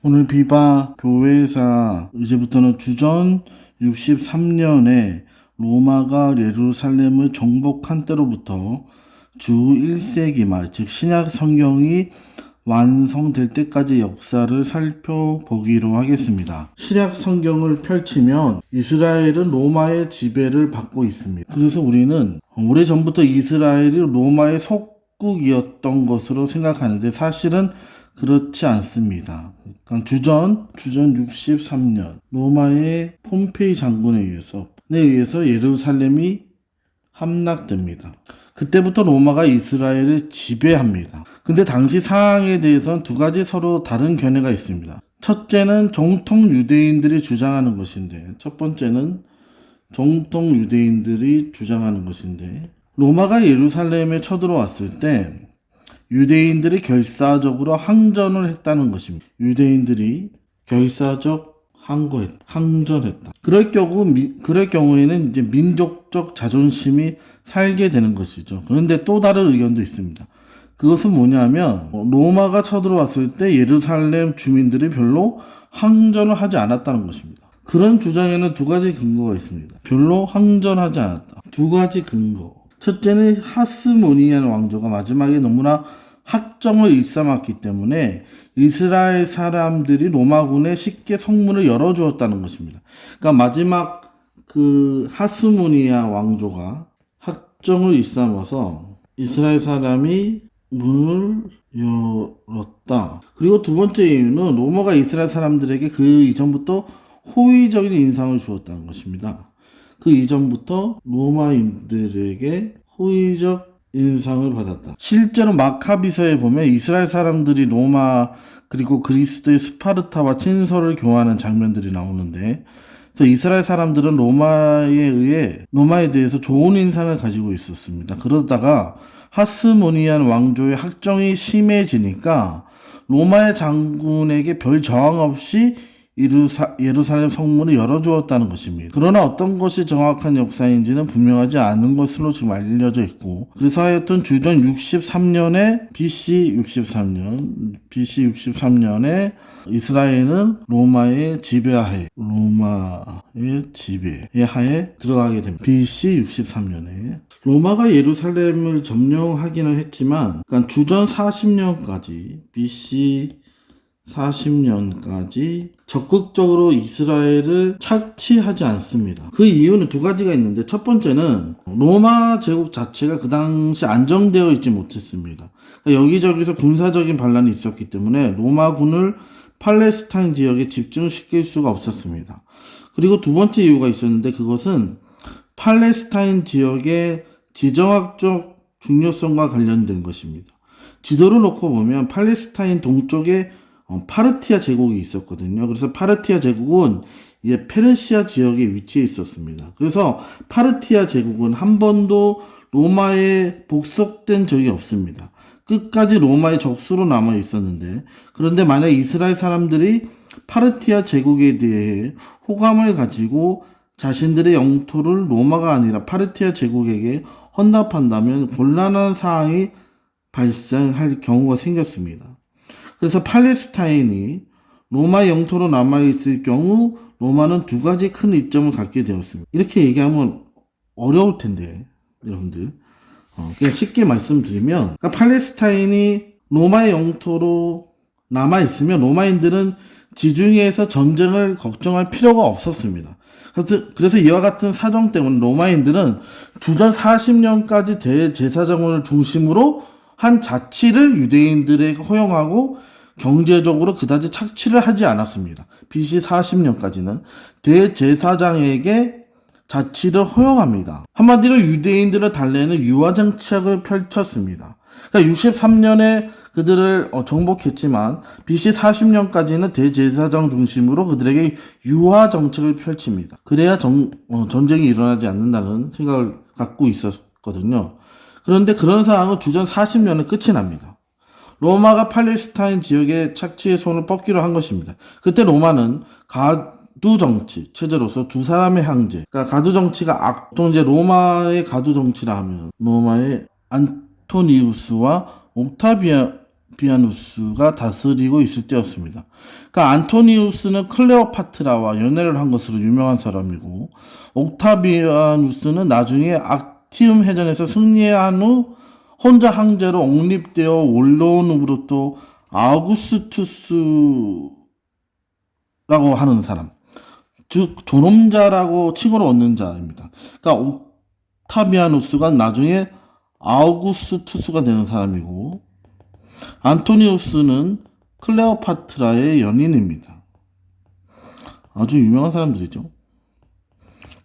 오늘 비바 교회사 이제부터는 주전 63년에 로마가 예루살렘을 정복한 때로부터 주 1세기 말, 즉 신약 성경이 완성될 때까지 역사를 살펴보기로 하겠습니다. 신약 성경을 펼치면 이스라엘은 로마의 지배를 받고 있습니다. 그래서 우리는 오래전부터 이스라엘이 로마의 속국이었던 것으로 생각하는데 사실은 그렇지 않습니다. 그러니까 주전 63년 로마의 폼페이 장군에 의해서 예루살렘이 함락됩니다. 그때부터 로마가 이스라엘을 지배합니다. 근데 당시 상황에 대해서는 두 가지 서로 다른 견해가 있습니다. 첫째는 정통 유대인들이 주장하는 것인데, 첫 번째는 정통 유대인들이 주장하는 것인데, 로마가 예루살렘에 쳐들어왔을 때 유대인들이 결사적으로 항전을 했다는 것입니다. 유대인들이 항전했다. 그럴 경우에는 이제 민족적 자존심이 살게 되는 것이죠. 그런데 또 다른 의견도 있습니다. 그것은 뭐냐면 로마가 쳐들어왔을 때 예루살렘 주민들이 별로 항전을 하지 않았다는 것입니다. 그런 주장에는 두 가지 근거가 있습니다. 별로 항전하지 않았다. 두 가지 근거. 첫째는 하스모니안 왕조가 마지막에 너무나 학정을 일삼았기 때문에 이스라엘 사람들이 로마군에 쉽게 성문을 열어주었다는 것입니다. 그러니까 마지막 그 하스모니아 왕조가 학정을 일삼아서 이스라엘 사람이 문을 열었다. 그리고 두 번째 이유는 로마가 이스라엘 사람들에게 그 이전부터 호의적인 인상을 주었다는 것입니다. 그 이전부터 로마인들에게 호의적 인상을 받았다. 실제로 마카비서에 보면 이스라엘 사람들이 로마 그리고 그리스도의 스파르타와 친서를 교환하는 장면들이 나오는데, 그래서 이스라엘 사람들은 로마에 대해서 좋은 인상을 가지고 있었습니다. 그러다가 하스모니안 왕조의 학정이 심해지니까 로마의 장군에게 별 저항 없이 예루살렘 성문을 열어주었다는 것입니다. 그러나 어떤 것이 정확한 역사인지는 분명하지 않은 것으로 지금 알려져 있고, 그래서 하여튼 주전 63년에 BC 63년에 이스라엘은 로마의 지배하에 들어가게 됩니다. BC 63년에 로마가 예루살렘을 점령하기는 했지만, 그러니까 주전 40년까지 BC 40년까지 적극적으로 이스라엘을 착취하지 않습니다. 그 이유는 두 가지가 있는데, 첫 번째는 로마 제국 자체가 그 당시 안정되어 있지 못했습니다. 그러니까 여기저기서 군사적인 반란이 있었기 때문에 로마군을 팔레스타인 지역에 집중시킬 수가 없었습니다. 그리고 두 번째 이유가 있었는데, 그것은 팔레스타인 지역의 지정학적 중요성과 관련된 것입니다. 지도를 놓고 보면 팔레스타인 동쪽에 파르티아 제국이 있었거든요. 그래서 파르티아 제국은 이제 페르시아 지역에 위치해 있었습니다. 그래서 파르티아 제국은 한 번도 로마에 복속된 적이 없습니다. 끝까지 로마의 적수로 남아 있었는데, 그런데 만약 이스라엘 사람들이 파르티아 제국에 대해 호감을 가지고 자신들의 영토를 로마가 아니라 파르티아 제국에게 헌납한다면 곤란한 상황이 발생할 경우가 생겼습니다. 그래서 팔레스타인이 로마 영토로 남아있을 경우 로마는 두 가지 큰 이점을 갖게 되었습니다. 이렇게 얘기하면 어려울 텐데 여러분들 그냥 쉽게 말씀드리면, 그러니까 팔레스타인이 로마의 영토로 남아있으면 로마인들은 지중해에서 전쟁을 걱정할 필요가 없었습니다. 그래서 이와 같은 사정 때문에 로마인들은 주전 40년까지 대제사장을 중심으로 한 자치를 유대인들에게 허용하고 경제적으로 그다지 착취를 하지 않았습니다. BC 40년까지는 대제사장에게 자치를 허용합니다. 한마디로 유대인들을 달래는 유화정책을 펼쳤습니다. 그러니까 63년에 그들을 정복했지만 BC 40년까지는 대제사장 중심으로 그들에게 유화정책을 펼칩니다. 그래야 전쟁이 일어나지 않는다는 생각을 갖고 있었거든요. 그런데 그런 상황은 주전 40년에 끝이 납니다. 로마가 팔레스타인 지역의 착취의 손을 뻗기로 한 것입니다. 그때 로마는 가두정치 체제로서 두 사람의 황제, 그러니까 가두정치가 보통 이제 로마의 가두정치라 하면 로마의 안토니우스와 옥타비안 옥타비아누스가 다스리고 있을 때였습니다. 그러니까 안토니우스는 클레오파트라와 연애를 한 것으로 유명한 사람이고, 옥타비아누스는 나중에 악티움 해전에서 승리한 후 혼자 황제로 옹립되어 올라온 후부터 아우구스투스라고 하는 사람, 즉 존엄자라고 칭호를 얻는 자입니다. 그러니까 옥타비아누스가 나중에 아우구스투스가 되는 사람이고, 안토니우스는 클레오파트라의 연인입니다. 아주 유명한 사람들이죠.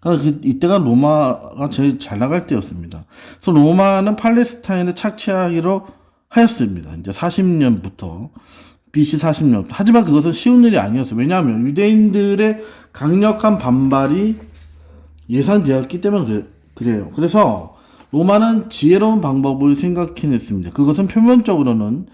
그러니까 이때가 로마가 제일 잘 나갈 때였습니다. 그래서 로마는 팔레스타인을 착취하기로 하였습니다. 이제 40년부터, BC 40년. 하지만 그것은 쉬운 일이 아니었어요. 왜냐하면 유대인들의 강력한 반발이 예상되었기 때문에 그래요. 그래서 로마는 지혜로운 방법을 생각해냈습니다. 그것은 표면적으로는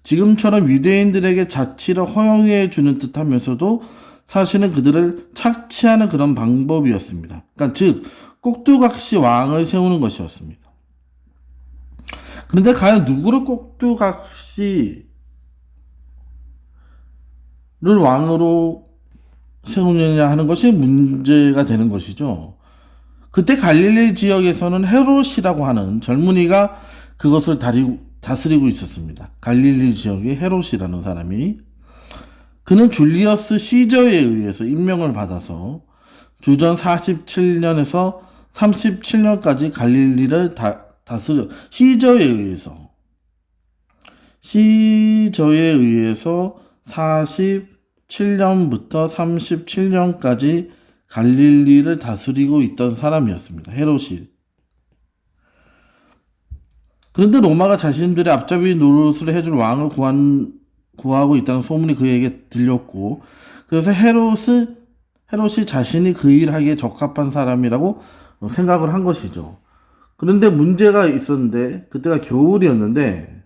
지금처럼 유대인들에게 자치를 허용해 주는 듯 하면서도 사실은 그들을 착취하는 그런 방법이었습니다. 그러니까 즉 꼭두각시 왕을 세우는 것이었습니다. 그런데 과연 누구를 꼭두각시를 왕으로 세우느냐 하는 것이 문제가 되는 것이죠. 그때 갈릴리 지역에서는 헤롯이라고 하는 젊은이가 그것을 다스리고 있었습니다. 갈릴리 지역의 헤롯이라는 사람이, 그는 줄리어스 시저에 의해서 임명을 받아서 주전 47년에서 37년까지 갈릴리를 다스려, 시저에 의해서 47년부터 37년까지 갈릴리를 다스리고 있던 사람이었습니다. 헤롯이. 그런데 로마가 자신들의 앞잡이 노릇을 해줄 왕을 구하고 있다는 소문이 그에게 들렸고, 그래서 헤롯이 자신이 그 일을 하기에 적합한 사람이라고 생각을 한 것이죠. 그런데 문제가 있었는데, 그때가 겨울이었는데,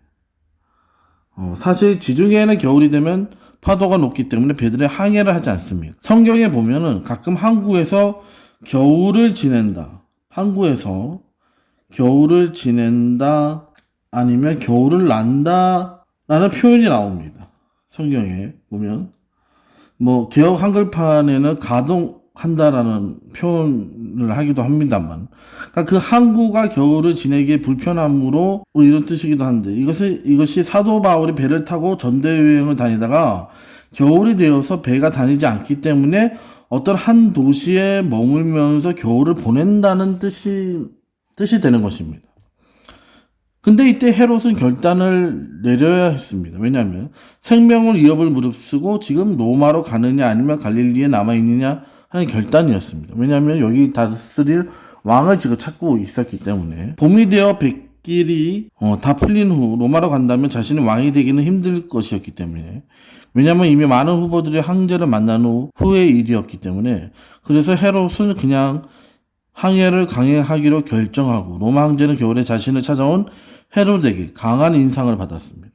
사실 지중해에는 겨울이 되면 파도가 높기 때문에 배들이 항해를 하지 않습니다. 성경에 보면은 가끔 항구에서 겨울을 지낸다, 아니면 겨울을 난다 라는 표현이 나옵니다. 성경에 보면 개역 한글판에는 가동한다라는 표현을 하기도 합니다만, 그러니까 그 항구가 겨울을 지내기에 불편함으로 이런 뜻이기도 한데, 이것이 사도 바울이 배를 타고 전대 여행을 다니다가 겨울이 되어서 배가 다니지 않기 때문에 어떤 한 도시에 머물면서 겨울을 보낸다는 뜻이 되는 것입니다. 근데 이때 헤롯은 결단을 내려야 했습니다. 왜냐하면 생명을 위협을 무릅쓰고 지금 로마로 가느냐 아니면 갈릴리에 남아있느냐 하는 결단이었습니다. 왜냐하면 여기 다스릴 왕을 지금 찾고 있었기 때문에. 봄이 되어 백길이 다 풀린 후 로마로 간다면 자신이 왕이 되기는 힘들 것이었기 때문에. 왜냐하면 이미 많은 후보들이 황제를 만난 후의 일이었기 때문에. 그래서 헤롯은 그냥 항해를 강행하기로 결정하고, 로마 황제는 겨울에 자신을 찾아온 헤롯에게 강한 인상을 받았습니다.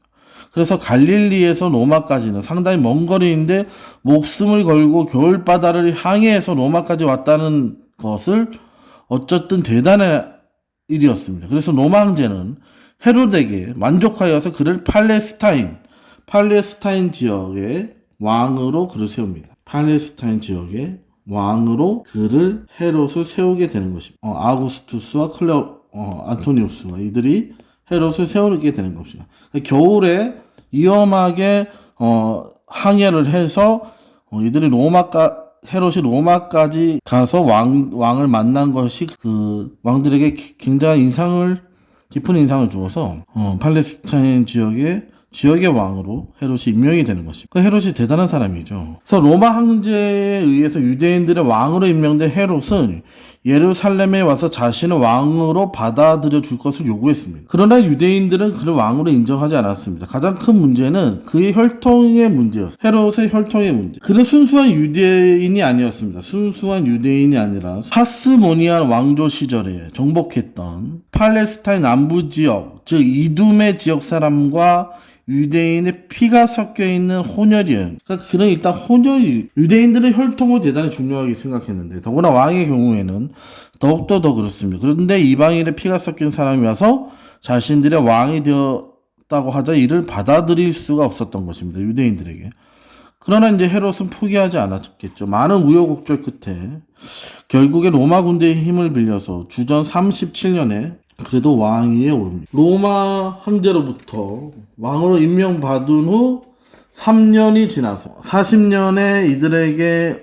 그래서 갈릴리에서 로마까지는 상당히 먼 거리인데 목숨을 걸고 겨울바다를 항해해서 로마까지 왔다는 것을 어쨌든 대단한 일이었습니다. 그래서 로마 황제는 헤롯에게 만족하여서 그를 팔레스타인 지역의 왕으로 그를 세웁니다. 팔레스타인 지역의 왕으로 그를 헤롯을 세우게 되는 것입니다. 아우구스투스와 안토니우스와 이들이 헤롯을 세우게 되는 것입니다. 겨울에 위험하게 항해를 해서 이들이 헤롯이 로마까지 가서 왕을 만난 것이 그 왕들에게 굉장히 깊은 인상을 주어서 팔레스타인 지역의 왕으로 헤롯이 임명이 되는 것입니다. 헤롯이 대단한 사람이죠. 그래서 로마 황제에 의해서 유대인들의 왕으로 임명된 헤롯은 예루살렘에 와서 자신을 왕으로 받아들여 줄 것을 요구했습니다. 그러나 유대인들은 그를 왕으로 인정하지 않았습니다. 가장 큰 문제는 그의 혈통의 문제였습니다. 헤롯의 혈통의 문제. 그는 순수한 유대인이 아니었습니다. 순수한 유대인이 아니라 하스모니안 왕조 시절에 정복했던 팔레스타인 남부 지역, 즉 이둠의 지역 사람과 유대인의 피가 섞여 있는 혼혈이에요. 그러니까 그는 일단 유대인들은 혈통을 대단히 중요하게 생각했는데, 더구나 왕의 경우에는 더욱더 더 그렇습니다. 그런데 이방인의 피가 섞인 사람이 와서 자신들의 왕이 하다고 하자 이를 받아들일 수가 없었던 것입니다. 유대인들에게. 그러나 이제 헤롯은 포기하지 않았겠죠. 많은 우여곡절 끝에 결국에 로마 군대의 힘을 빌려서 주전 37년에 그래도 왕위에 오릅니다. 로마 황제로부터 왕으로 임명받은 후 3년이 지나서 40년에 이들에게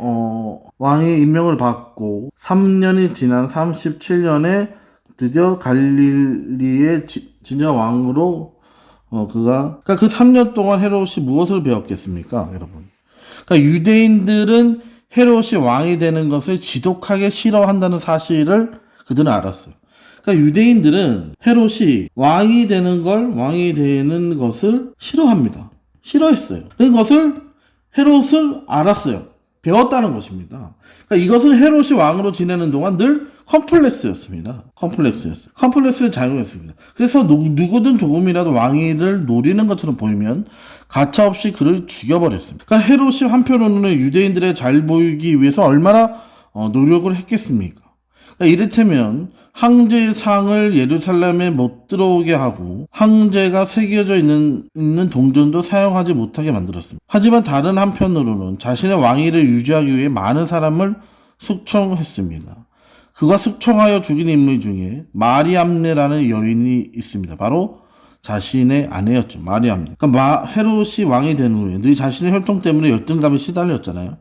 왕의 임명을 받고 3년이 지난 37년에 드디어 갈릴리의 진짜 왕으로 그러니까 그 3년 동안 헤롯이 무엇을 배웠겠습니까, 여러분? 그러니까 유대인들은 헤롯이 왕이 되는 것을 지독하게 싫어한다는 사실을 그들은 알았어요. 그러니까 유대인들은 헤롯이 왕이 되는 것을 싫어합니다. 싫어했어요. 그것을 헤롯은 알았어요. 배웠다는 것입니다. 그러니까 이것은 헤롯이 왕으로 지내는 동안 늘 컴플렉스였습니다. 컴플렉스를 작용했습니다. 그래서 누구든 조금이라도 왕위를 노리는 것처럼 보이면 가차없이 그를 죽여버렸습니다. 그러니까 헤롯이 한편으로는 유대인들의 잘 보이기 위해서 얼마나 노력을 했겠습니까? 그러니까 이를테면 황제의 상을 예루살렘에 못 들어오게 하고 황제가 새겨져 있는 동전도 사용하지 못하게 만들었습니다. 하지만 다른 한편으로는 자신의 왕위를 유지하기 위해 많은 사람을 숙청했습니다. 그가 숙청하여 죽인 인물 중에 마리암네라는 여인이 있습니다. 바로 자신의 아내였죠. 마리암네. 그러니까 헤롯이 왕이 된 후에 늘 자신의 혈통 때문에 열등감에 시달렸잖아요.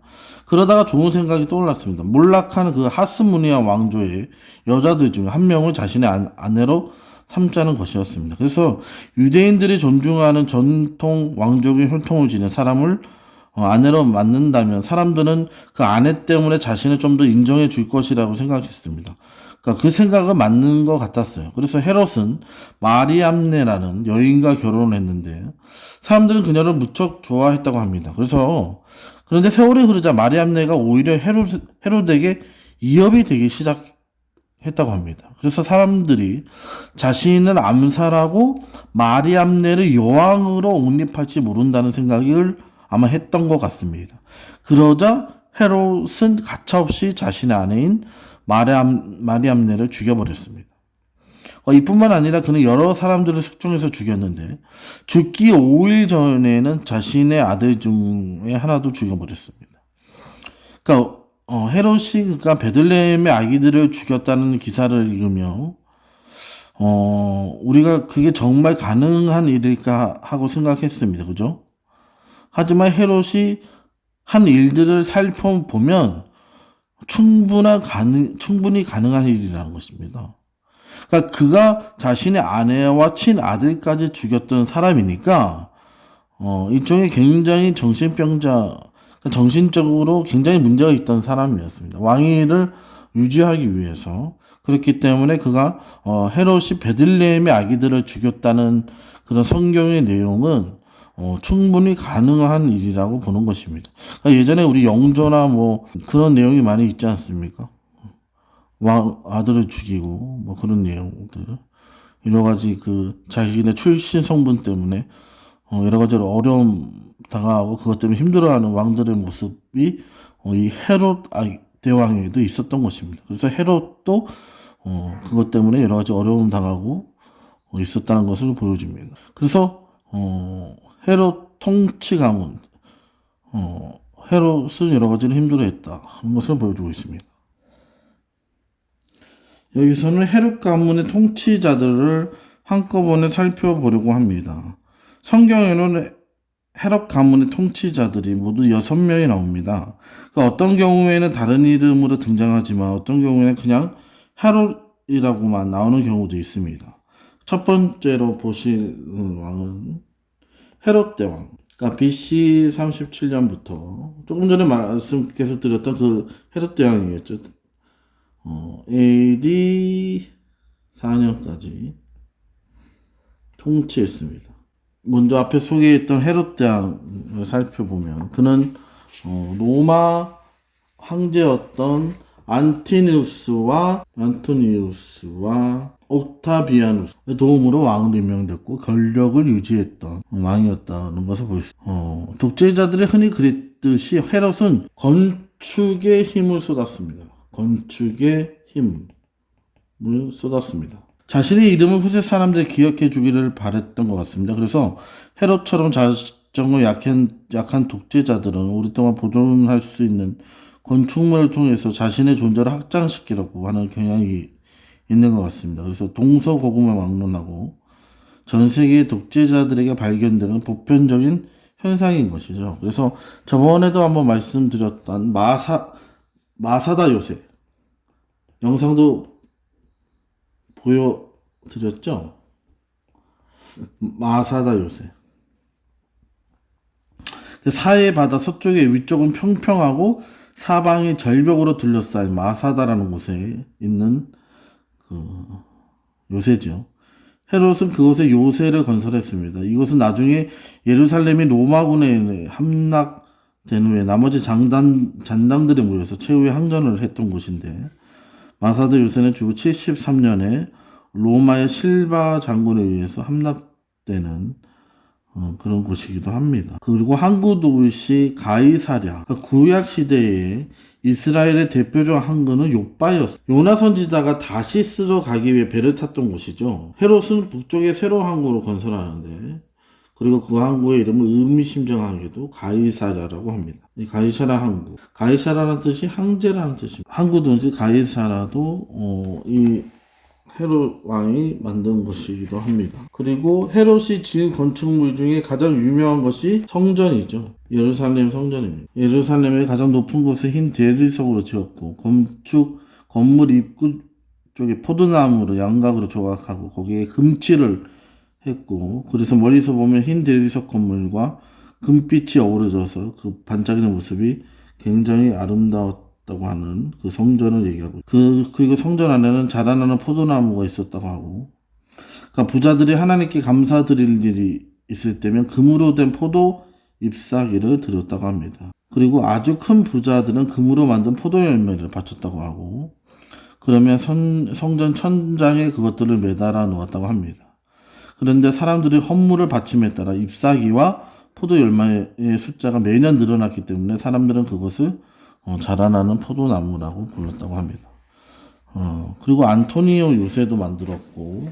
그러다가 좋은 생각이 떠올랐습니다. 몰락한 그 하스모니아 왕조의 여자들 중 한 명을 자신의 아내로 삼자는 것이었습니다. 그래서 유대인들이 존중하는 전통 왕족의 혈통을 지닌 사람을 아내로 만든다면 사람들은 그 아내 때문에 자신을 좀 더 인정해 줄 것이라고 생각했습니다. 그러니까 그 생각은 맞는 것 같았어요. 그래서 헤롯은 마리암네라는 여인과 결혼을 했는데 사람들은 그녀를 무척 좋아했다고 합니다. 그런데 세월이 흐르자 마리암네가 오히려 헤롯에게 이협이 되기 시작했다고 합니다. 그래서 사람들이 자신을 암살하고 마리암네를 여왕으로 옹립할지 모른다는 생각을 아마 했던 것 같습니다. 그러자 헤롯은 가차없이 자신의 아내인 마리암네를 죽여버렸습니다. 이뿐만 아니라 그는 여러 사람들을 숙청해서 죽였는데 죽기 5일 전에는 자신의 아들 중에 하나도 죽여버렸습니다. 그러니까 헤롯이 베들레헴의 아기들을 죽였다는 기사를 읽으며 우리가 그게 정말 가능한 일일까 하고 생각했습니다. 그죠? 하지만 헤롯이 한 일들을 살펴보면 충분히 가능한 일이라는 것입니다. 그러니까 그가 자신의 아내와 친아들까지 죽였던 사람이니까 일종의 굉장히 정신적으로 굉장히 문제가 있던 사람이었습니다. 왕위를 유지하기 위해서. 그렇기 때문에 그가 헤롯이 베들레헴의 아기들을 죽였다는 그런 성경의 내용은 충분히 가능한 일이라고 보는 것입니다. 그러니까 예전에 우리 영조나 그런 내용이 많이 있지 않습니까? 아들을 죽이고 그런 내용들, 여러 가지 자신의 출신 성분 때문에 여러 가지로 어려움 당하고 그것 때문에 힘들어하는 왕들의 모습이 이 헤롯 대왕에도 있었던 것입니다. 그래서 헤롯도 그것 때문에 여러 가지 어려움 당하고 있었다는 것을 보여줍니다. 그래서 헤롯 통치 가문, 헤롯은 여러 가지로 힘들어했다 하는 것을 보여주고 있습니다. 여기서는 헤롯 가문의 통치자들을 한꺼번에 살펴보려고 합니다. 성경에는 헤롯 가문의 통치자들이 모두 6명이 나옵니다. 어떤 경우에는 다른 이름으로 등장하지만 어떤 경우에는 그냥 헤롯이라고만 나오는 경우도 있습니다. 첫 번째로 보실 왕은 헤롯 대왕. 그러니까 BC 37년부터 조금 전에 계속 드렸던 그 헤롯 대왕이겠죠. AD 4년까지 통치했습니다. 먼저 앞에 소개했던 헤롯 대왕을 살펴보면 그는 로마 황제였던 안토니우스와 옥타비아누스의 도움으로 왕으로 임명됐고 권력을 유지했던 왕이었다는 것을 볼 수 있습니다. 독재자들이 흔히 그랬듯이 헤롯은 건축의 힘을 쏟았습니다. 자신의 이름을 후세 사람들이 기억해 주기를 바랬던 것 같습니다. 그래서 헤롯처럼 자정의 약한 독재자들은 오랫동안 보존할 수 있는 건축물을 통해서 자신의 존재를 확장시키려고 하는 경향이 있는 것 같습니다. 그래서 동서고금을 막론하고 전 세계의 독재자들에게 발견되는 보편적인 현상인 것이죠. 그래서 저번에도 한번 말씀드렸던 마사다 요새 영상도 보여드렸죠. 마사다 요새 사해 바다 서쪽에 위쪽은 평평하고 사방이 절벽으로 둘러싸인 마사다라는 곳에 있는 그 요새죠. 헤롯은 그곳에 요새를 건설했습니다. 이곳은 나중에 예루살렘이 로마군에 함락된 후에 나머지 잔당들이 모여서 최후의 항전을 했던 곳인데, 마사다 요새는 주후 73년에 로마의 실바 장군에 의해서 함락되는 그런 곳이기도 합니다. 그리고 항구 도시 가이사랴, 그러니까 구약 시대에 이스라엘의 대표적 항구는 욥바였어요. 요나 선지자가 다시스로 가기 위해 배를 탔던 곳이죠. 헤롯은 북쪽에 새로운 항구를 건설하는데, 그리고 그 항구의 이름은 의미심장하게도 가이사랴라고 합니다. 이 가이사랴 항구, 가이사랴라는 뜻이 황제라는 뜻입니다. 항구든지 가이사랴도 이 헤롯 왕이 만든 곳이기도 합니다. 그리고 헤롯이 지은 건축물 중에 가장 유명한 것이 성전이죠. 예루살렘 성전입니다. 예루살렘의 가장 높은 곳에 흰 대리석으로 지었고, 건물 입구 쪽에 포도나무로 양각으로 조각하고 거기에 금칠을 했고, 그래서 멀리서 보면 흰 대리석 건물과 금빛이 어우러져서 그 반짝이는 모습이 굉장히 아름다웠다고 하는 그 성전을 얘기하고, 그리고 성전 안에는 자라나는 포도나무가 있었다고 하고, 그러니까 부자들이 하나님께 감사드릴 일이 있을 때면 금으로 된 포도 잎사귀를 드렸다고 합니다. 그리고 아주 큰 부자들은 금으로 만든 포도 열매를 바쳤다고 하고, 그러면 성전 천장에 그것들을 매달아 놓았다고 합니다. 그런데 사람들이 헌물을 바침에 따라 잎사귀와 포도 열매의 숫자가 매년 늘어났기 때문에 사람들은 그것을 자라나는 포도나무라고 불렀다고 합니다. 그리고 안토니오 요새도 만들었고,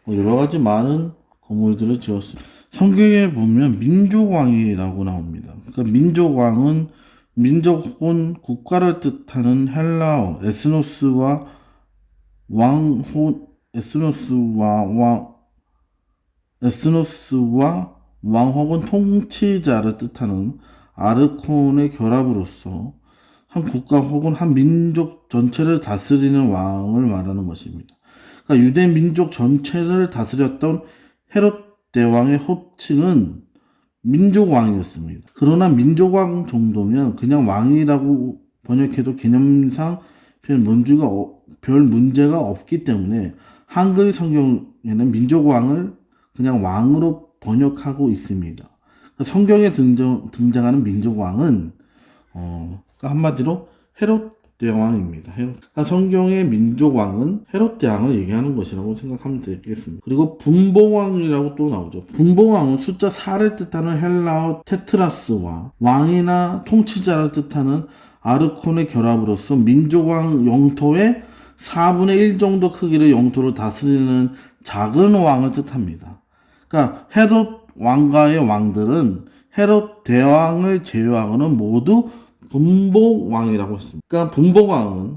여러 가지 많은 건물들을 지었습니다. 성경에 보면 민족왕이라고 나옵니다. 그러니까 민족왕은 민족 혹은 국가를 뜻하는 헬라어 에스노스와 왕 혹은 통치자를 뜻하는 아르콘의 결합으로서 한 국가 혹은 한 민족 전체를 다스리는 왕을 말하는 것입니다. 그러니까 유대 민족 전체를 다스렸던 헤롯 대왕의 호칭은 민족왕이었습니다. 그러나 민족왕 정도면 그냥 왕이라고 번역해도 개념상 별 문제가 없기 때문에 한글 성경에는 민족왕을 그냥 왕으로 번역하고 있습니다. 성경에 등장하는 민족왕은 그러니까 한마디로 헤롯 대왕입니다. 성경의 민족왕은 헤롯 대왕을 얘기하는 것이라고 생각하면 되겠습니다. 그리고 분봉왕이라고 또 나오죠. 분봉왕은 숫자 4를 뜻하는 헬라어 테트라스와 왕이나 통치자를 뜻하는 아르콘의 결합으로서 민족왕 영토의 4분의 1 정도 크기의 영토를 다스리는 작은 왕을 뜻합니다. 그러니까 헤롯 왕가의 왕들은 헤롯 대왕을 제외하고는 모두 분봉왕이라고 했습니다. 그러니까 분봉왕은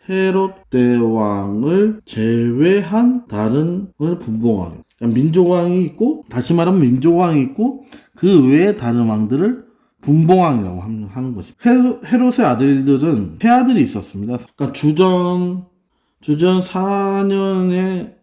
헤롯 대왕을 제외한 다른 분봉왕. 그러니까 민족왕이 있고, 다시 말하면 민족왕이 있고, 그 외에 다른 왕들을 분봉왕이라고 하는 것입니다. 헤롯의 아들들은 세 아들이 있었습니다. 그러니까 주전 4년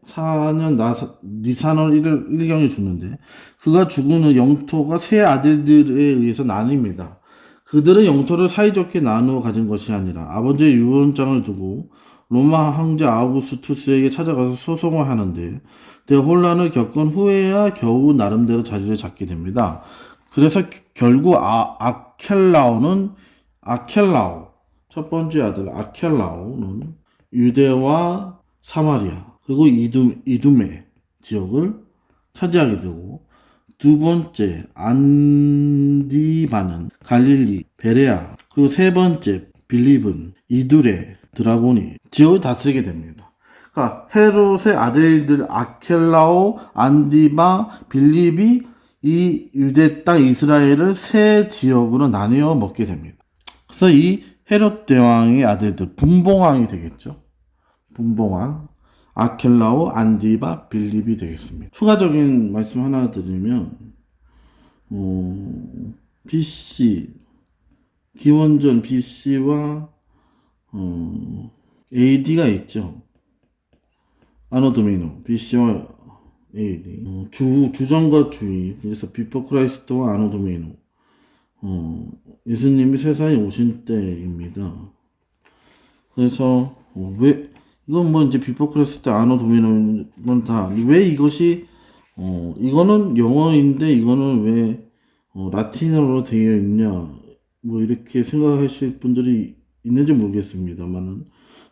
니산월 1경에 죽는데, 그가 죽은 후 영토가 세 아들들에 의해서 나뉩니다. 그들은 영토를 사이좋게 나누어 가진 것이 아니라 아버지의 유언장을 두고 로마 황제 아우구스투스에게 찾아가서 소송을 하는데, 대혼란을 겪은 후에야 겨우 나름대로 자리를 잡게 됩니다. 그래서 결국 아켈라오 첫 번째 아들 아켈라오는 유대와 사마리아 그리고 이두메 지역을 차지하게 되고, 두 번째 안디바는 갈릴리, 베레아, 그리고 세 번째 빌립은 이두레, 드라고니 지역을 다스리게 됩니다. 그러니까 헤롯의 아들들 아켈라오, 안디바, 빌립이 이 유대 땅 이스라엘을 세 지역으로 나뉘어 먹게 됩니다. 그래서 이 헤롯 대왕의 아들들 분봉왕이 되겠죠. 분봉왕 아켈라오, 안디바, 빌립이 되겠습니다. 추가적인 말씀 하나 드리면 BC 기원전 BC와 AD가 있죠. 아노 도미노 BC와 AD 주전과 주의, 그래서 비포 크라이스트와 아노 도미노 예수님이 세상에 오신 때입니다. 그래서 왜 이건 뭐 이제 비포 크라이스트 아노 도미노는 다 왜 이것이 이거는 영어인데 이거는 왜 라틴어로 되어 있냐 뭐 이렇게 생각하실 분들이 있는지 모르겠습니다만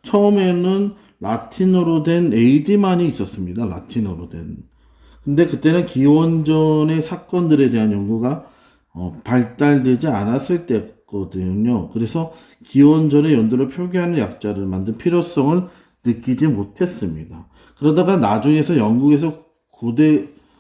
처음에는 라틴어로 된 AD만이 있었습니다. 라틴어로 된. 근데 그때는 기원전의 사건들에 대한 연구가 발달되지 않았을 때거든요. 그래서 기원전의 연도를 표기하는 약자를 만든 필요성을 느끼지 못했습니다. 그러다가 나중에서 영국에서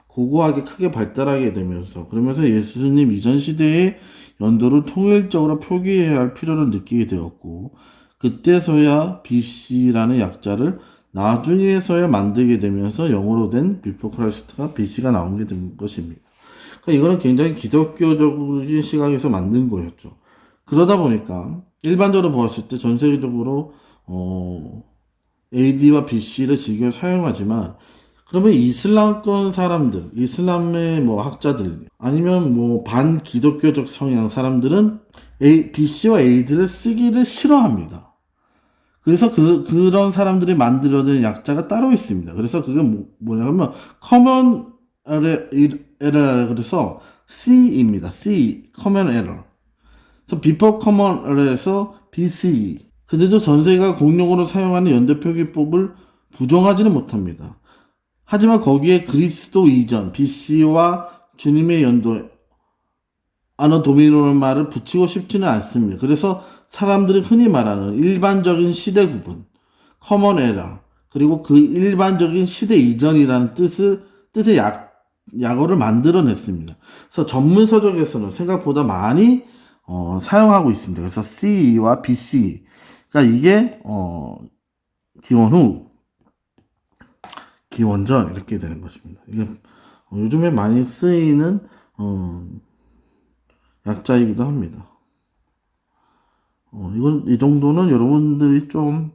고고하게 크게 발달하게 되면서 그러면서 예수님 이전 시대의 연도를 통일적으로 표기해야 할 필요를 느끼게 되었고 그때서야 BC라는 약자를 나중에서야 만들게 되면서 영어로 된 비포 크라이스트가 BC가 나오게 된 것입니다. 그러니까 이거는 굉장히 기독교적인 시각에서 만든 거였죠. 그러다 보니까 일반적으로 보았을 때 전 세계적으로 AD와 BC를 즐겨 사용하지만 그러면 이슬람권 사람들, 이슬람의 뭐 학자들, 아니면 뭐 반기독교적 성향 사람들은 BC와 AD를 쓰기를 싫어합니다. 그래서 그런 사람들이 만들어낸 약자가 따로 있습니다. 그래서 그게 뭐냐면, common error, 그래서 C입니다. C, common error. 그래서 before common error에서 BCE. 그들도 전 세계가 공용어로 사용하는 연대표기법을 부정하지는 못합니다. 하지만 거기에 그리스도 이전, BC와 주님의 연도, 아노 도미노라는 말을 붙이고 싶지는 않습니다. 그래서 사람들이 흔히 말하는 일반적인 시대 구분, 커먼 에러, 그리고 그 일반적인 시대 이전이라는 뜻의 약어를 만들어냈습니다. 그래서 전문 서적에서는 생각보다 많이 사용하고 있습니다. 그래서 CE와 BC, 그러니까 이게 기원 후, 기원전 이렇게 되는 것입니다. 이게 요즘에 많이 쓰이는 약자이기도 합니다. 이 정도는 여러분들이 좀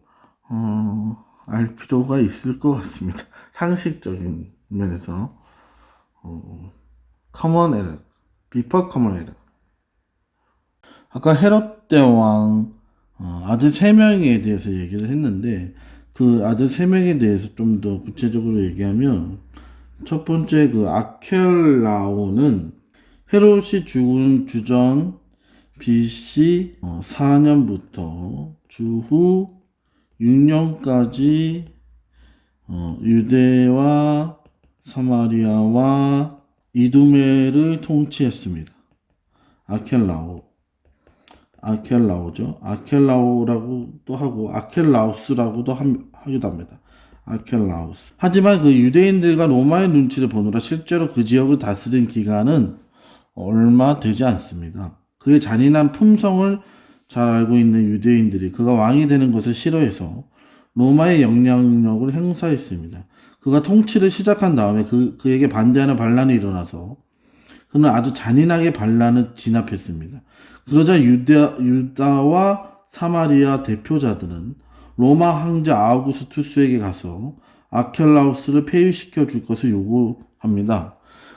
알 필요가 있을 것 같습니다. 상식적인 면에서 common error, before common error. 아까 헤롯 대왕 아들 3명에 대해서 얘기를 했는데 그 아들 3명에 대해서 좀 더 구체적으로 얘기하면 첫 번째 그 아켈라오는 헤롯이 죽은 주전 BC 4년부터 주후 6년까지 유대와 사마리아와 이두메를 통치했습니다. 아켈라오죠. 아켈라오라고도 하고 아켈라우스라고도 하기도 합니다. 아켈라우스. 하지만 그 유대인들과 로마의 눈치를 보느라 실제로 그 지역을 다스린 기간은 얼마 되지 않습니다. 그의 잔인한 품성을 잘 알고 있는 유대인들이 그가 왕이 되는 것을 싫어해서 로마의 영향력을 행사했습니다. 그가 통치를 시작한 다음에 그에게 반대하는 반란이 일어나서 그는 아주 잔인하게 반란을 진압했습니다. 그러자 유다와 사마리아 대표자들은 로마 황제 아우구스투스에게 가서 아켈라우스를 폐위시켜 줄 것을 요구합니다.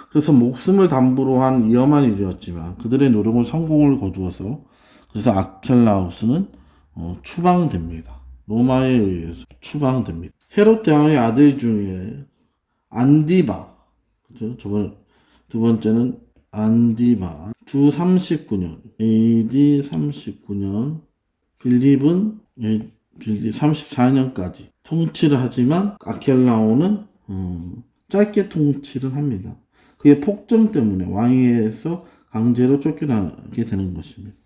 그래서 목숨을 담보로 한 위험한 일이었지만 그들의 노력은 성공을 거두어서 그래서 아켈라우스는 추방됩니다. 로마에 의해서 추방됩니다. 헤롯 대왕의 아들 중에 안디바, 그죠? 두 번째는 안디바, 주 39년, AD 39년, 빌립은 34년까지 통치를 하지만 아켈라오는 짧게 통치를 합니다. 그의 폭정 때문에 왕위에서 강제로 쫓겨나게 되는 것입니다.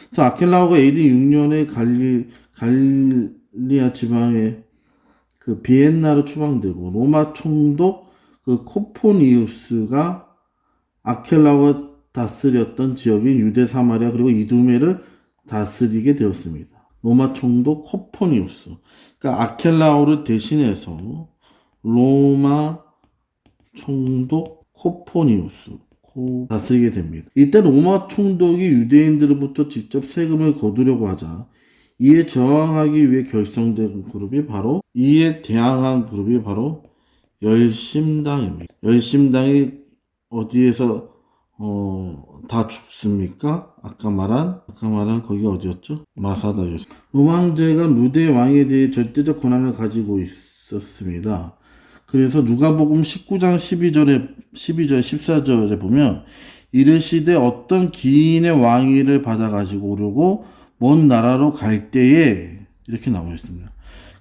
그래서 아켈라오가 AD 6년에 갈리아 지방의 그 비엔나로 추방되고 로마 총독 그 코포니우스가 아켈라오가 다스렸던 지역인 유대 사마리아 그리고 이두메를 다스리게 되었습니다. 로마 총독 코포니우스. 그러니까 아켈라오를 대신해서 로마 총독 코포니우스 다스리게 됩니다. 이때 로마 총독이 유대인들로부터 직접 세금을 거두려고 하자 이에 저항하기 위해 결성된 그룹이 바로 이에 대항한 그룹이 바로 열심당입니다. 열심당이 어디에서 다 죽습니까? 아까 말한 거기 어디였죠? 마사다였습니다. 로마제가 루데 왕에 대해 절대적 권한을 가지고 있었습니다. 그래서 누가복음 19장 12절, 14절에 보면 이르시되 어떤 기인의 왕위를 받아가지고 오려고 먼 나라로 갈 때에 이렇게 나와 있습니다.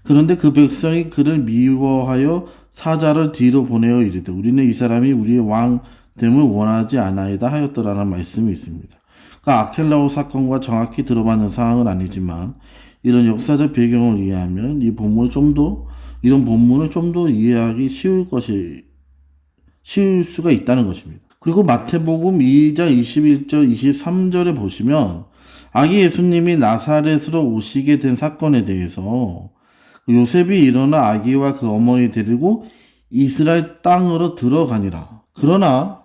그런데 그 백성이 그를 미워하여 사자를 뒤로 보내어 이르되 우리는 이 사람이 우리의 왕됨을 원하지 않아이다 하였더라는 말씀이 있습니다. 그러니까 아켈라오 사건과 정확히 들어맞는 사항은 아니지만 이런 역사적 배경을 이해하면 이런 본문을 좀 더 이해하기 쉬울 수가 있다는 것입니다. 그리고 마태복음 2장 21절 23절에 보시면 아기 예수님이 나사렛으로 오시게 된 사건에 대해서 요셉이 일어나 아기와 그 어머니 데리고 이스라엘 땅으로 들어가니라. 그러나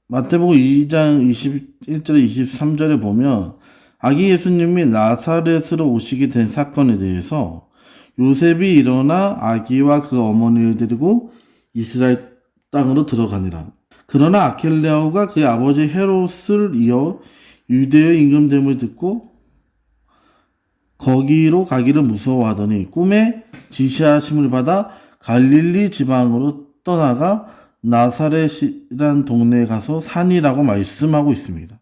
마태복음 2장 21절 23절에 보면 아기 예수님이 나사렛으로 오시게 된 사건에 대해서 요셉이 일어나 아기와 그 어머니를 데리고 이스라엘 땅으로 들어가니라. 그러나 아켈레오가 그의 아버지 헤롯을 이어 유대의 임금됨을 듣고 거기로 가기를 무서워하더니 꿈에 지시하심을 받아 갈릴리 지방으로 떠나가 나사렛이란 동네에 가서 산이라고 말씀하고 있습니다.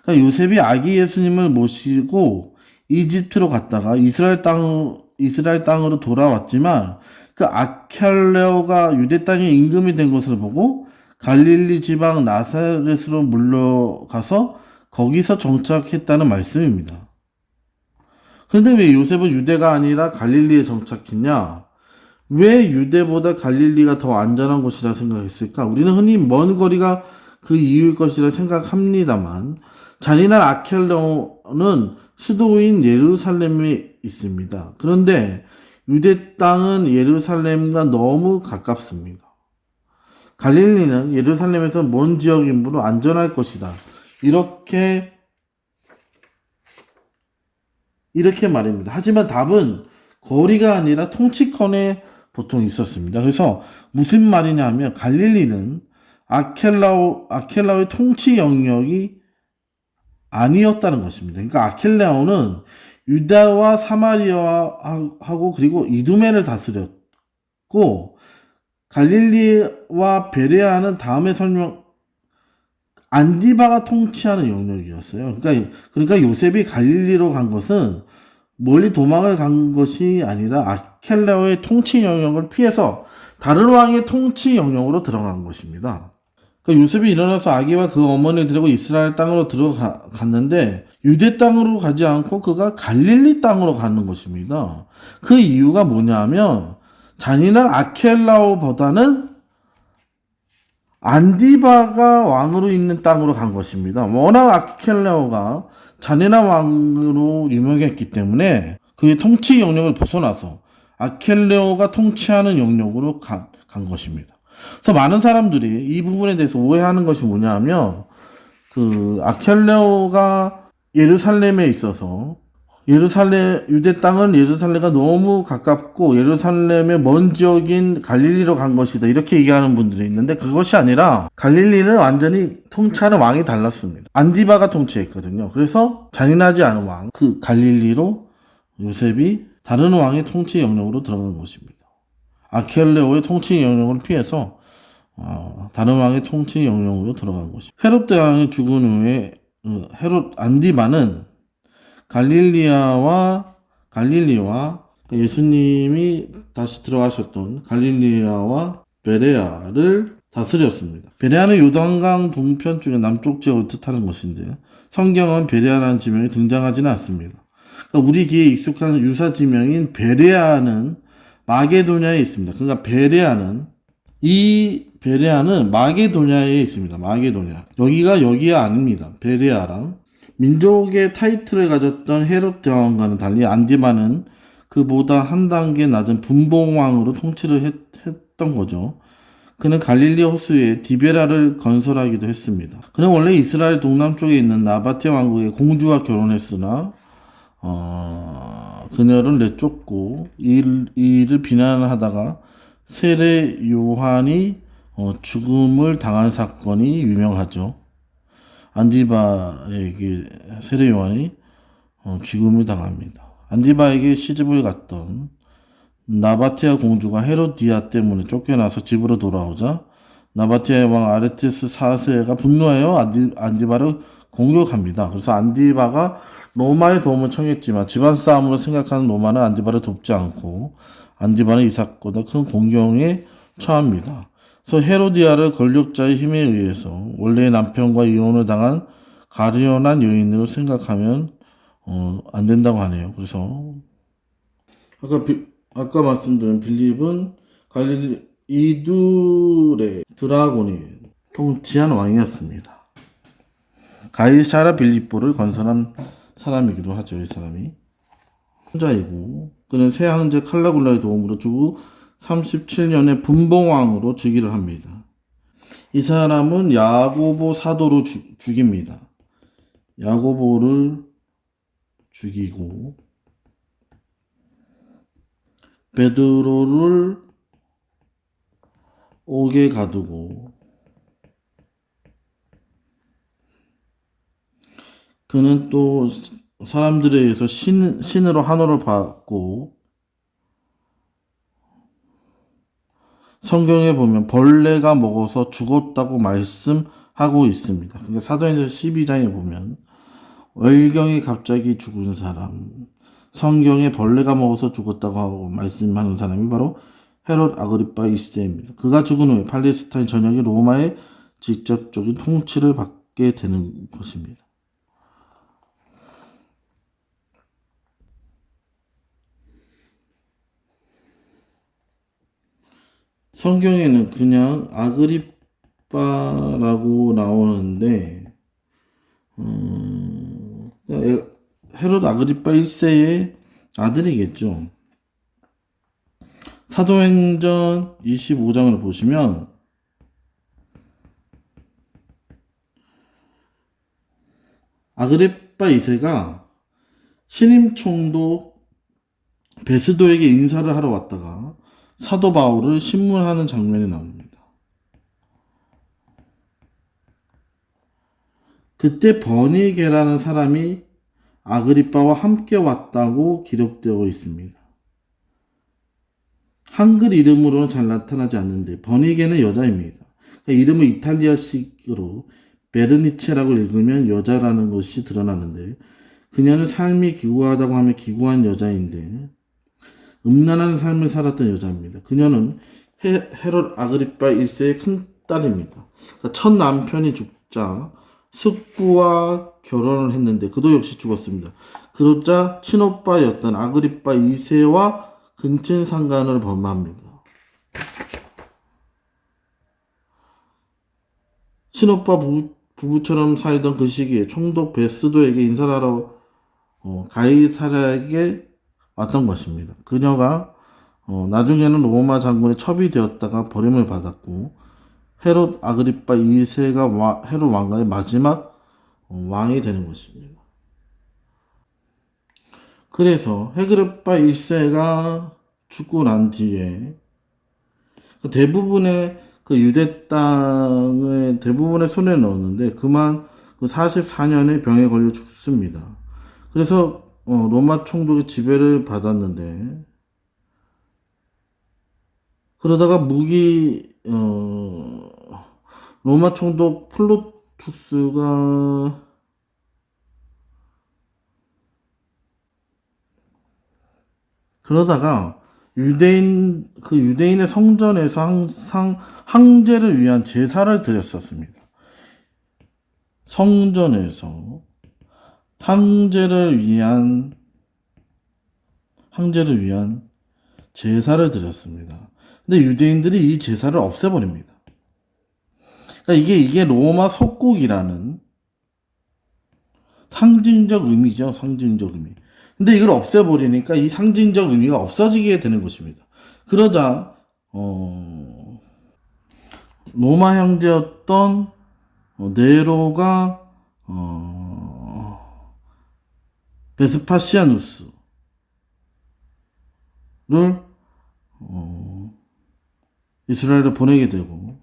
그러니까 요셉이 아기 예수님을 모시고 이집트로 갔다가 이스라엘 땅으로 돌아왔지만 그 아켈레오가 유대 땅의 임금이 된 것을 보고 갈릴리 지방 나사렛으로 물러가서 거기서 정착했다는 말씀입니다. 그런데 왜 요셉은 유대가 아니라 갈릴리에 정착했냐? 왜 유대보다 갈릴리가 더 안전한 곳이라 생각했을까? 우리는 흔히 먼 거리가 그 이유일 것이라 생각합니다만 잔인한 아켈레오는 수도인 예루살렘에 있습니다. 그런데 유대 땅은 예루살렘과 너무 가깝습니다. 갈릴리는 예루살렘에서 먼 지역이므로 안전할 것이다. 이렇게 말입니다. 하지만 답은 거리가 아니라 통치권에 보통 있었습니다. 그래서 무슨 말이냐 하면 갈릴리는 아켈라오의 통치 영역이 아니었다는 것입니다. 그러니까 아켈레오는 유다와 사마리아하고 그리고 이두메를 다스렸고 갈릴리와 베레아는 다음에 안디바가 통치하는 영역이었어요. 그러니까 요셉이 갈릴리로 간 것은 멀리 도망을 간 것이 아니라 아켈레오의 통치 영역을 피해서 다른 왕의 통치 영역으로 들어간 것입니다. 그러니까 요셉이 일어나서 아기와 그 어머니를 데리고 이스라엘 땅으로 들어갔는데 유대 땅으로 가지 않고 그가 갈릴리 땅으로 가는 것입니다. 그 이유가 뭐냐면 잔인한 아켈라오보다는 안디바가 왕으로 있는 땅으로 간 것입니다. 워낙 아켈라오가 잔인한 왕으로 유명했기 때문에 그의 통치 영역을 벗어나서 아켈레오가 통치하는 영역으로 간 것입니다. 그래서 많은 사람들이 이 부분에 대해서 오해하는 것이 뭐냐 하면 그 아켈레오가 예루살렘에 있어서 유대 땅은 예루살렘과 너무 가깝고 예루살렘의 먼 지역인 갈릴리로 간 것이다. 이렇게 얘기하는 분들이 있는데 그것이 아니라 갈릴리는 완전히 통치하는 왕이 달랐습니다. 안디바가 통치했거든요. 그래서 잔인하지 않은 왕, 그 갈릴리로 요셉이 다른 왕의 통치 영역으로 들어간 것입니다. 아켈레오의 통치 영역을 피해서 다른 왕의 통치 영역으로 들어간 것입니다. 헤롯 대왕이 죽은 후에 헤롯 안디바는 갈릴리와 예수님이 다시 들어가셨던 갈릴리아와 베레아를 다스렸습니다. 베레아는 요단강 동편 중에 남쪽 지역을 뜻하는 것인데 성경은 베레아라는 지명이 등장하지는 않습니다. 그러니까 우리 귀에 익숙한 유사 지명인 베레아는 마게도냐에 있습니다. 그러니까 베레아는 마게도냐에 있습니다. 마게도냐. 여기가 아닙니다. 베레아랑. 민족의 타이틀을 가졌던 헤롯 대왕과는 달리 안디바는 그보다 한 단계 낮은 분봉왕으로 통치를 했던 거죠. 그는 갈릴리 호수에 디베라를 건설하기도 했습니다. 그는 원래 이스라엘 동남쪽에 있는 나바테 왕국의 공주와 결혼했으나 그녀를 내쫓고 이를 비난하다가 세례 요한이 죽음을 당한 사건이 유명하죠. 안디바에게 세례 요한이 죽음을 당합니다. 안디바에게 시집을 갔던 나바티아 공주가 헤로디아 때문에 쫓겨나서 집으로 돌아오자 나바티아의 왕 아레테스 4세가 분노하여 안디바를 공격합니다. 그래서 안디바가 로마의 도움을 청했지만 집안 싸움으로 생각하는 로마는 안디바를 돕지 않고 안디바는 이 사건과 큰 공경에 처합니다. 그래서 헤로디아를 권력자의 힘에 의해서 원래의 남편과 이혼을 당한 가련한 여인으로 생각하면 안 된다고 하네요. 그래서 아까 말씀드린 빌립은 갈릴리 이두레 드라곤이 통치한 왕이었습니다. 가이사라 빌립보를 건설한 사람이기도 하죠. 이 사람이 혼자이고 그는 새 황제 칼라굴라의 도움으로 주후 37년에 분봉왕으로 즉위를 합니다. 이 사람은 야고보 사도로 죽입니다. 야고보를 죽이고 베드로를 옥에 가두고 그는 또 사람들에 의해서 신으로 한호를 받고 성경에 보면 벌레가 먹어서 죽었다고 말씀하고 있습니다. 그러니까 사도행전 12장에 보면 월경이 갑자기 죽은 사람, 성경에 벌레가 먹어서 죽었다고 하고 말씀하는 사람이 바로 헤롯 아그리파 1세입니다. 그가 죽은 후에 팔레스타인 전역이 로마의 직접적인 통치를 받게 되는 것입니다. 성경에는 그냥 아그리빠라고 나오는데 헤롯 아그리빠 1세의 아들이겠죠. 사도행전 25장을 보시면 아그리빠 2세가 신임 총독 베스도에게 인사를 하러 왔다가 사도 바울을 신문하는 장면이 나옵니다. 그때 버니게라는 사람이 아그리빠와 함께 왔다고 기록되어 있습니다. 한글 이름으로는 잘 나타나지 않는데 버니게는 여자입니다. 그러니까 이름을 이탈리아식으로 베르니체라고 읽으면 여자라는 것이 드러나는데 그녀는 삶이 기구하다고 하면 기구한 여자인데 음란한 삶을 살았던 여자입니다. 그녀는 헤롯 아그리빠 1세의 큰딸입니다. 그러니까 첫 남편이 죽자 숙부와 결혼을 했는데 그도 역시 죽었습니다. 그러자 친오빠였던 아그리빠 2세와 근친상간을 범합니다. 친오빠 부부처럼 살던 그 시기에 총독 베스도에게 인사를 하러 가이사랴에게 왔던 것입니다. 그녀가 나중에는 로마 장군의 첩이 되었다가 버림을 받았고 헤롯 아그리빠 2세가 헤롯 왕가의 마지막 왕이 되는 것입니다. 그래서 헤그르빠 1세가 죽고 난 뒤에 대부분의 그 유대 땅을 대부분의 손에 넣었는데 그만 그 44년에 병에 걸려 죽습니다. 그래서 로마 총독의 지배를 받았는데 그러다가 로마 총독 플루투스가 그러다가 유대인의 성전에서 항상 항제를 위한 제사를 드렸었습니다. 성전에서 항제를 위한 황제를 위한 제사를 드렸습니다. 근데 유대인들이 이 제사를 없애버립니다. 그러니까 이게 로마 속국이라는 상징적 의미죠. 상징적 의미. 근데 이걸 없애버리니까 이 상징적 의미가 없어지게 되는 것입니다. 그러자 로마 형제였던 네로가 베스파시아누스를 이스라엘을 보내게 되고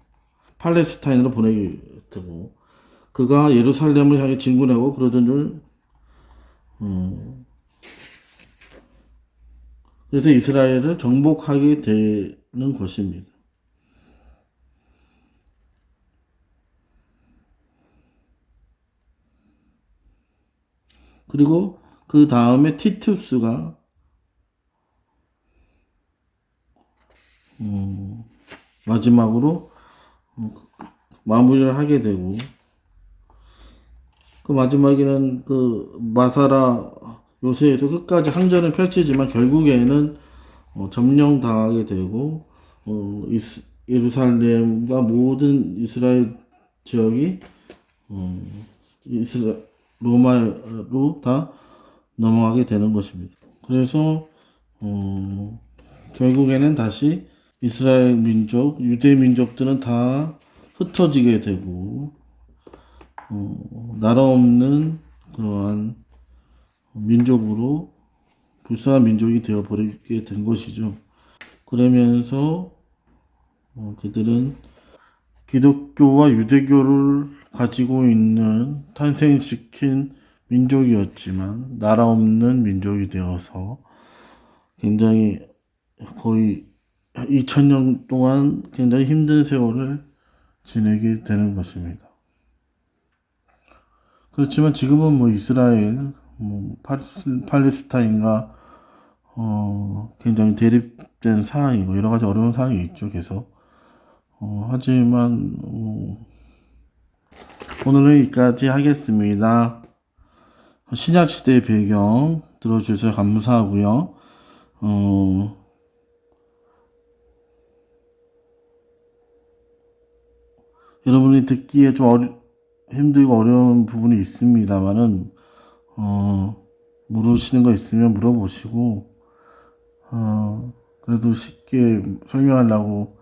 팔레스타인으로 보내게 되고 그가 예루살렘을 향해 진군하고 그러던 줄 그래서 이스라엘을 정복하게 되는 것입니다. 그리고 그 다음에 티투스가 마지막으로 마무리를 하게 되고 그 마지막에는 그 마사라 요새에서 끝까지 항전을 펼치지만 결국에는 점령당하게 되고 예루살렘과 모든 이스라엘 지역이 로마로 다 넘어가게 되는 것입니다. 그래서 결국에는 다시 이스라엘 민족, 유대 민족들은 다 흩어지게 되고 나라 없는 그러한 민족으로 불쌍한 민족이 되어버리게 된 것이죠. 그러면서 그들은 기독교와 유대교를 가지고 있는 탄생시킨 민족이었지만 나라 없는 민족이 되어서 굉장히 거의 2000년 동안 굉장히 힘든 세월을 지내게 되는 것입니다. 그렇지만 지금은 뭐 이스라엘, 팔레스타인과 굉장히 대립된 상황이고 여러 가지 어려운 상황이 있죠, 계속. 하지만 오늘은 여기까지 하겠습니다. 신약 시대의 배경 들어주셔서 감사하고요. 여러분이 듣기에 좀 힘들고 어려운 부분이 있습니다만은 모르시는 거 있으면 물어보시고 그래도 쉽게 설명하려고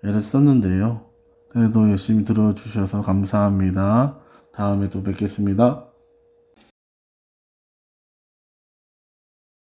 애를 썼는데요. 그래도 열심히 들어주셔서 감사합니다. 다음에 또 뵙겠습니다.